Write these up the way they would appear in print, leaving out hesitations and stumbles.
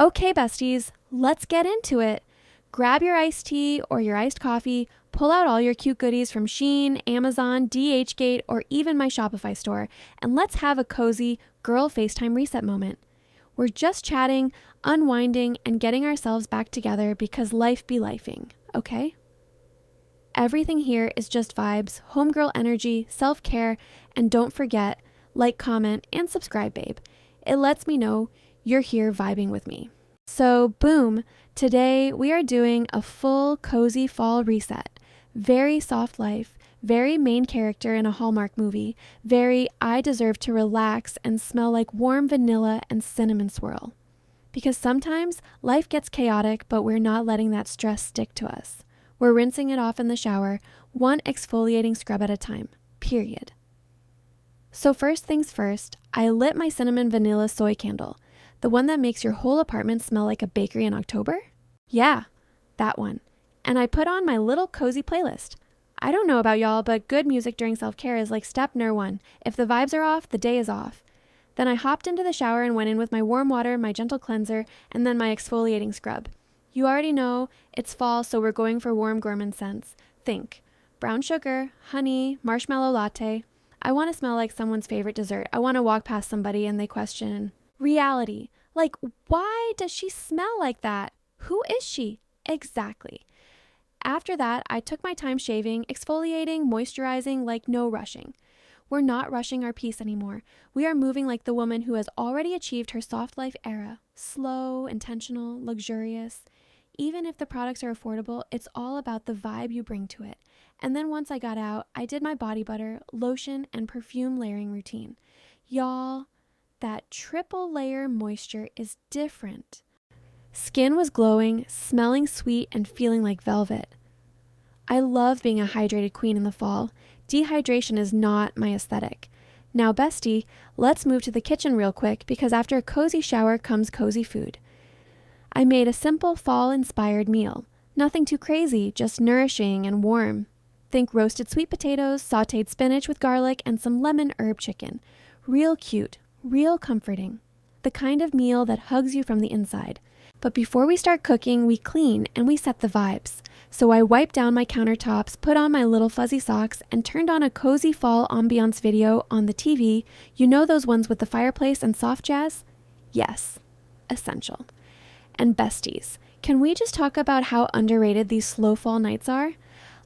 Okay, besties, let's get into it. Grab your iced tea or your iced coffee, pull out all your cute goodies from Shein, Amazon, DHgate, or even my Shopify store, and let's have a cozy girl FaceTime reset moment. We're just chatting, unwinding, and getting ourselves back together because life be lifing, okay? Everything here is just vibes, homegirl energy, self-care, and don't forget, like, comment, and subscribe, babe. It lets me know you're here vibing with me. So boom, today we are doing a full cozy fall reset. Very soft life, very main character in a Hallmark movie, very I deserve to relax and smell like warm vanilla and cinnamon swirl. Because sometimes life gets chaotic, but we're not letting that stress stick to us. We're rinsing it off in the shower, one exfoliating scrub at a time, period. So first things first, I lit my cinnamon vanilla soy candle. The one that makes your whole apartment smell like a bakery in October? Yeah, that one. And I put on my little cozy playlist. I don't know about y'all, but good music during self-care is like step number 1. If the vibes are off, the day is off. Then I hopped into the shower and went in with my warm water, my gentle cleanser, and then my exfoliating scrub. You already know it's fall, so we're going for warm gourmand scents. Think brown sugar, honey, marshmallow latte. I want to smell like someone's favorite dessert. I want to walk past somebody and they question reality. Like, why does she smell like that? Who is she? Exactly. After that, I took my time shaving, exfoliating, moisturizing, like no rushing. We're not rushing our peace anymore. We are moving like the woman who has already achieved her soft life era. Slow, intentional, luxurious. Even if the products are affordable, it's all about the vibe you bring to it. And then once I got out, I did my body butter, lotion, and perfume layering routine. Y'all, that triple layer moisture is different. Skin was glowing, smelling sweet, and feeling like velvet. I love being a hydrated queen in the fall. Dehydration is not my aesthetic. Now, bestie, let's move to the kitchen real quick because after a cozy shower comes cozy food. I made a simple fall-inspired meal. Nothing too crazy, just nourishing and warm. Think roasted sweet potatoes, sautéed spinach with garlic, and some lemon herb chicken. Real cute, real comforting. The kind of meal that hugs you from the inside. But before we start cooking, we clean and we set the vibes. So I wiped down my countertops, put on my little fuzzy socks, and turned on a cozy fall ambiance video on the TV. You know those ones with the fireplace and soft jazz? Yes, essential. And besties, can we just talk about how underrated these slow fall nights are?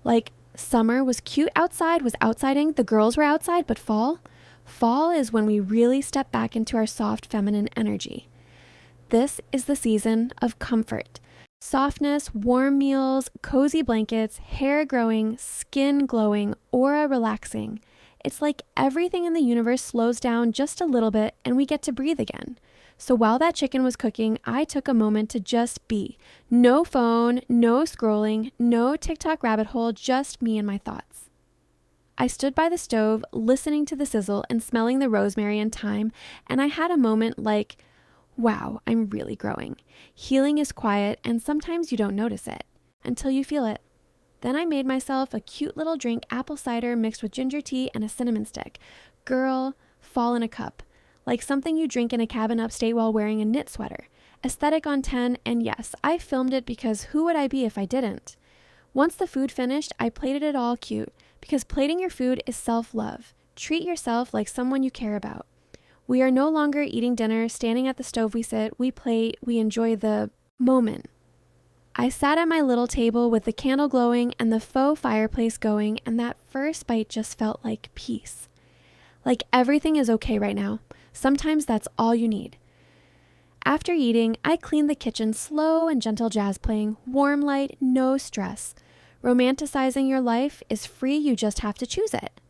Like, summer was cute outside, was outsiding, the girls were outside, but fall is when we really step back into our soft feminine energy. This is the season of comfort. Softness, warm meals, cozy blankets, hair growing, skin glowing, aura relaxing. It's like everything in the universe slows down just a little bit and we get to breathe again. So while that chicken was cooking, I took a moment to just be. No phone, no scrolling, no TikTok rabbit hole, just me and my thoughts. I stood by the stove, listening to the sizzle and smelling the rosemary and thyme, and I had a moment like, wow, I'm really growing. Healing is quiet, and sometimes you don't notice it until you feel it. Then I made myself a cute little drink, apple cider mixed with ginger tea and a cinnamon stick. Girl, fall in a cup. Like something you drink in a cabin upstate while wearing a knit sweater. Aesthetic on 10, and yes, I filmed it because who would I be if I didn't? Once the food finished, I plated it all cute, because plating your food is self-love. Treat yourself like someone you care about. We are no longer eating dinner, standing at the stove we sit, we plate, we enjoy the moment. I sat at my little table with the candle glowing and the faux fireplace going, and that first bite just felt like peace. Like everything is okay right now. Sometimes that's all you need. After eating, I cleaned the kitchen, slow and gentle jazz playing, warm light, no stress. Romanticizing your life is free, you just have to choose it.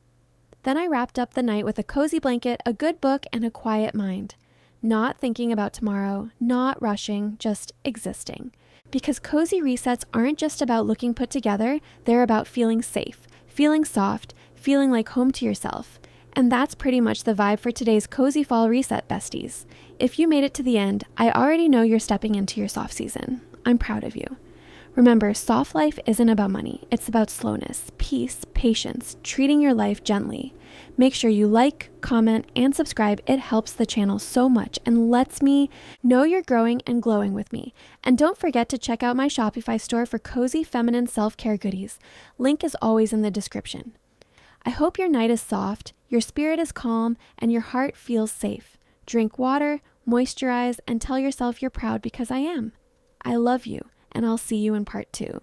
Then I wrapped up the night with a cozy blanket, a good book, and a quiet mind. Not thinking about tomorrow, not rushing, just existing. Because cozy resets aren't just about looking put together, they're about feeling safe, feeling soft, feeling like home to yourself. And that's pretty much the vibe for today's Cozy Fall Reset, besties. If you made it to the end, I already know you're stepping into your soft season. I'm proud of you. Remember, soft life isn't about money. It's about slowness, peace, patience, treating your life gently. Make sure you like, comment, and subscribe. It helps the channel so much and lets me know you're growing and glowing with me. And don't forget to check out my Shopify store for cozy feminine self-care goodies. Link is always in the description. I hope your night is soft, your spirit is calm, and your heart feels safe. Drink water, moisturize, and tell yourself you're proud because I am. I love you, and I'll see you in part 2.